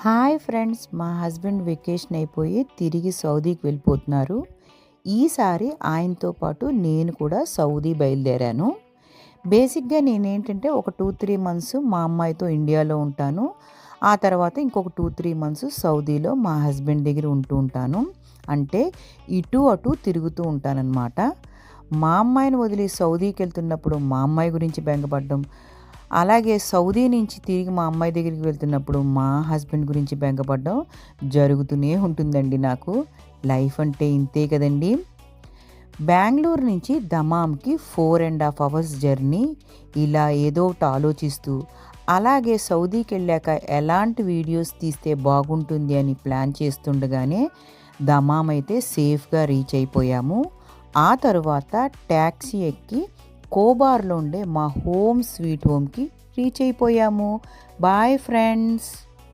Hi friends, మా husband vacation అయిపోయి తిరిగి సౌదీకి వెళ్ళిపోతున్నారు. ఈసారి ఆయనతో పాటు నేను కూడా సౌదీ బయలుదేరాను. బేసిక్గా నేనేంటంటే ఒక 2-3 మంత్స్ మా అమ్మాయితో ఇండియాలో ఉంటాను. ఆ తర్వాత ఇంకొక 2-3 మంత్స్ సౌదీలో మా హస్బెండ్ దగ్గర ఉంటూ ఉంటాను. అంటే ఇటు అటు తిరుగుతూ ఉంటానన్నమాట. మా అమ్మాయిని వదిలి సౌదీకి వెళ్తున్నప్పుడు మా అమ్మాయి గురించి బెంగపడ్డం, అలాగే సౌదీ నుంచి తిరిగి మా అమ్మాయి దగ్గరికి వెళ్తున్నప్పుడు మా హస్బెండ్ గురించి బెంగపడడం జరుగుతూనే ఉంటుందండి నాకు. లైఫ్ అంటే ఇంతే కదండి. బెంగళూరు నుంచి దమామ్కి 4.5 అవర్స్ జర్నీ. ఇలా ఏదో ఒకటి ఆలోచిస్తూ, అలాగే సౌదీకి వెళ్ళాక ఎలాంటి వీడియోస్ తీస్తే బాగుంటుంది అని ప్లాన్ చేస్తుండగానే దమామ్ అయితే సేఫ్గా రీచ్ అయిపోయాము. ఆ తరువాత ట్యాక్సీ ఎక్కి కోబార్లో ఉండే మా హోమ్ స్వీట్ హోమ్కి రీచ్ అయిపోయాము. Bye friends.